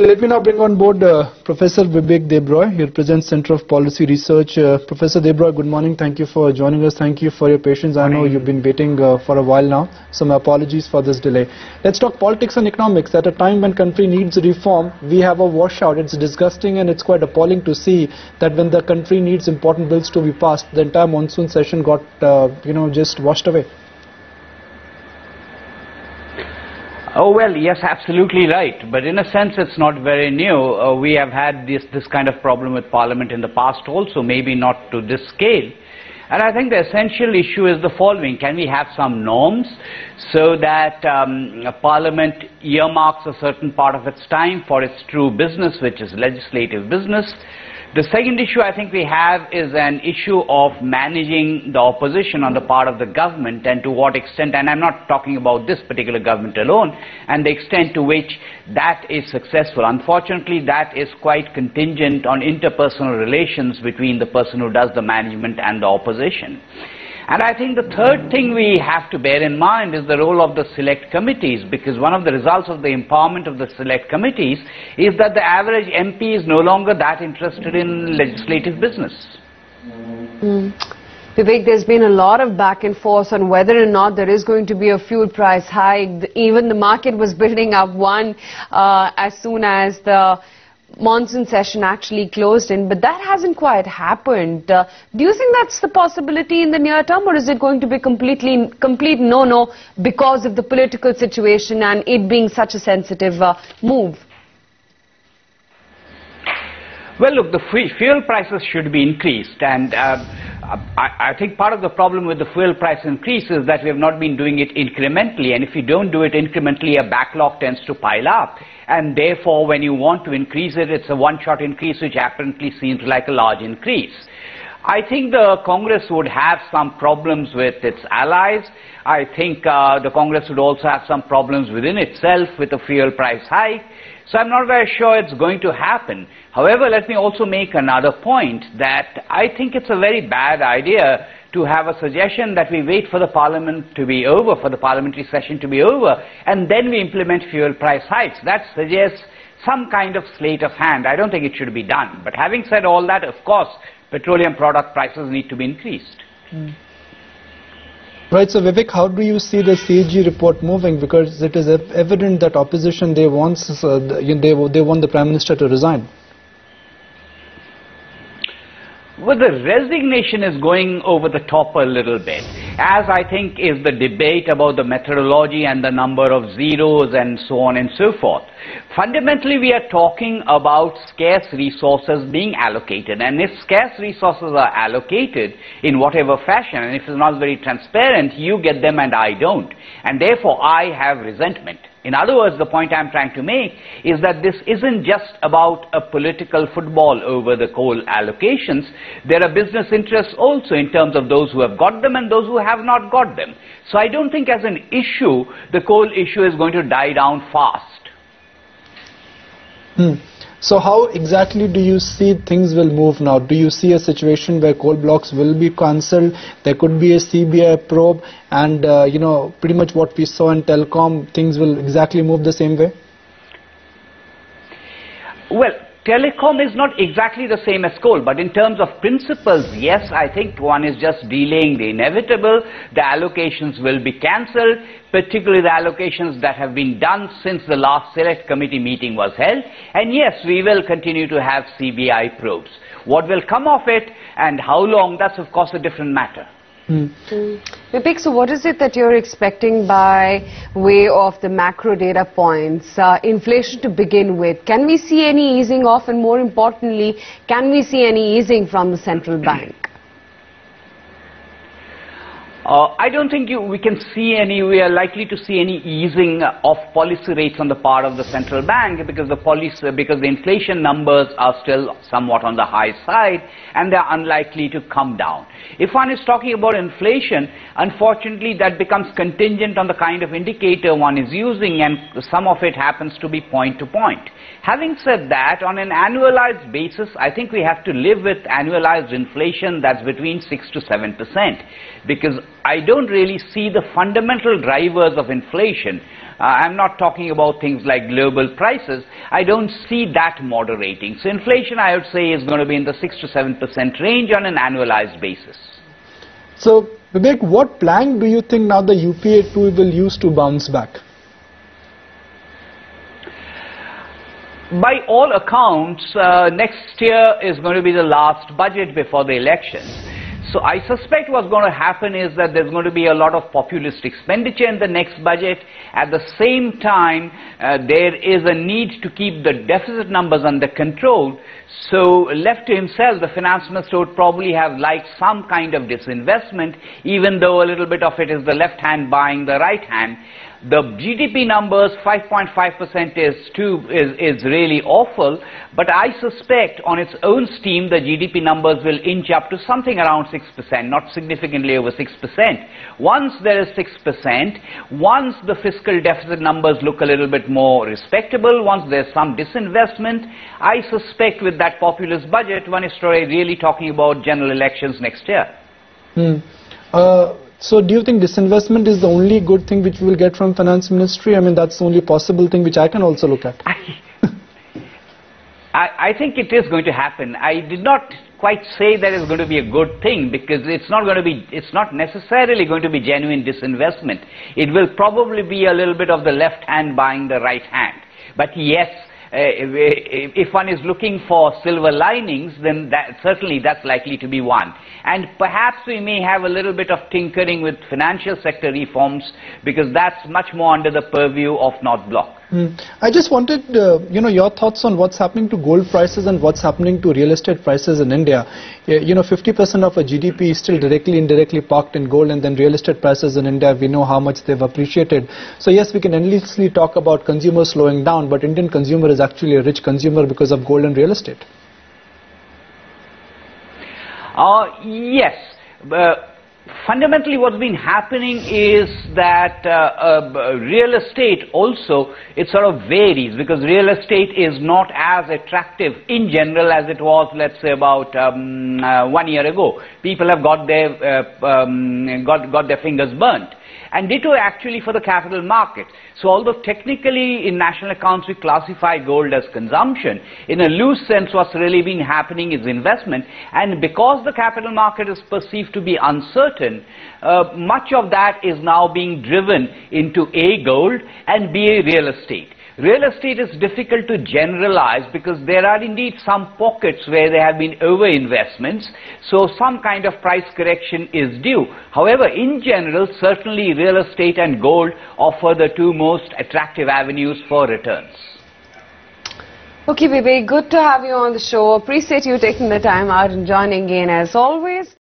Let me now bring on board Professor Bibek Debroy. He represents Center of Policy Research. Professor Debroy, good morning. Thank you for joining us. Thank you for your patience. I know you've been waiting for a while now, so my apologies for this delay. Let's talk politics and economics. At a time when country needs reform, we have a washout. It's disgusting and it's quite appalling to see that when the country needs important bills to be passed, the entire monsoon session got, just washed away. Oh, well, yes, absolutely right. But in a sense, it's not very new. We have had this kind of problem with Parliament in the past also, maybe not to this scale. And I think the essential issue is the following. Can we have some norms so that Parliament earmarks a certain part of its time for its true business, which is legislative business? The second issue I think we have is an issue of managing the opposition on the part of the government, and to what extent, and I'm not talking about this particular government alone, and the extent to which that is successful. Unfortunately, that is quite contingent on interpersonal relations between the person who does the management and the opposition. And I think the third thing we have to bear in mind is the role of the select committees, because one of the results of the empowerment of the select committees is that the average MP is no longer that interested in legislative business. Vivek, there's been a lot of back and forth on whether or not there is going to be a fuel price hike. Even the market was building up one as soon as the monsoon session actually closed in, but that hasn't quite happened. Do you think that's the possibility in the near term, or is it going to be complete no-no because of the political situation and it being such a sensitive move? Well, look, the fuel prices should be increased, and I think part of the problem with the fuel price increase is that we have not been doing it incrementally, and if you don't do it incrementally, a backlog tends to pile up, and therefore when you want to increase it, it's a one-shot increase which apparently seems like a large increase. I think the Congress would have some problems with its allies. I think the Congress would also have some problems within itself with a fuel price hike. So I'm not very sure it's going to happen. However, let me also make another point that I think it's a very bad idea to have a suggestion that we wait for the Parliament to be over, for the parliamentary session to be over, and then we implement fuel price hikes. That suggests some kind of sleight of hand. I don't think it should be done. But having said all that, of course, petroleum product prices need to be increased. Right, so Vivek, how do you see the CAG report moving? Because it is evident that opposition, they want the Prime Minister to resign. Well, the resignation is going over the top a little bit, as I think is the debate about the methodology and the number of zeros and so on and so forth. Fundamentally, we are talking about scarce resources being allocated, and if scarce resources are allocated in whatever fashion, and if it's not very transparent, you get them and I don't, and therefore I have resentment. In other words, the point I'm trying to make is that this isn't just about a political football over the coal allocations. There are business interests also in terms of those who have got them and those who have not got them. So I don't think as an issue, the coal issue is going to die down fast. So how exactly do you see things will move now? Do you see a situation where coal blocks will be cancelled? There could be a CBI probe, and pretty much what we saw in telecom, things will exactly move the same way? Well, telecom is not exactly the same as coal, but in terms of principles, yes, I think one is just delaying the inevitable. The allocations will be cancelled, particularly the allocations that have been done since the last select committee meeting was held. And yes, we will continue to have CBI probes. What will come of it and how long, that's of course a different matter. Vivek, so what is it that you're expecting by way of the macro data points? Inflation to begin with. Can we see any easing off, and more importantly, can we see any easing from the central bank? I don't think we are likely to see any easing of policy rates on the part of the central bank, because the inflation numbers are still somewhat on the high side and they are unlikely to come down. If one is talking about inflation, unfortunately that becomes contingent on the kind of indicator one is using, and some of it happens to be point to point. Having said that, on an annualized basis, I think we have to live with annualized inflation that's between 6 to 7%, because I don't really see the fundamental drivers of inflation I'm not talking about things like global prices. I don't see that moderating. So inflation, I would say, is going to be in the 6 to 7% range on an annualized basis. So, Bibek, what plan do you think now the UPA 2 will use to bounce back? By all accounts, next year is going to be the last budget before the elections. So I suspect what's going to happen is that there's going to be a lot of populist expenditure in the next budget. At the same time, there is a need to keep the deficit numbers under control. So left to himself, the finance minister would probably have liked some kind of disinvestment, even though a little bit of it is the left hand buying the right hand. The GDP numbers, 5.5% is really awful, but I suspect on its own steam the GDP numbers will inch up to something around 6%, not significantly over 6%. Once there is 6%, once the fiscal deficit numbers look a little bit more respectable, once there's some disinvestment, I suspect with that populist budget, one is really talking about general elections next year. So do you think disinvestment is the only good thing which we will get from finance ministry? I mean, that's the only possible thing which I can also look at. I think it is going to happen. I did not quite say that it's going to be a good thing, because it's not necessarily going to be genuine disinvestment. It will probably be a little bit of the left hand buying the right hand. But yes, if one is looking for silver linings, then certainly that's likely to be one. And perhaps we may have a little bit of tinkering with financial sector reforms, because that's much more under the purview of North Bloc. I just wanted, your thoughts on what's happening to gold prices and what's happening to real estate prices in India. 50% of a GDP is still directly, indirectly parked in gold, and then real estate prices in India, we know how much they've appreciated. So yes, we can endlessly talk about consumers slowing down, but Indian consumer is actually a rich consumer because of gold and real estate. Yes. Fundamentally, what's been happening is that real estate also, it sort of varies, because real estate is not as attractive in general as it was, let's say, about 1 year ago. People have got their fingers burnt. And ditto actually for the capital market. So although technically in national accounts we classify gold as consumption, in a loose sense what's really been happening is investment. And because the capital market is perceived to be uncertain, much of that is now being driven into A, gold, and B, real estate. Real estate is difficult to generalize, because there are indeed some pockets where there have been over-investments, so some kind of price correction is due. However, in general, certainly real estate and gold offer the two most attractive avenues for returns. Okay, Bibek, good to have you on the show. Appreciate you taking the time out and joining in as always.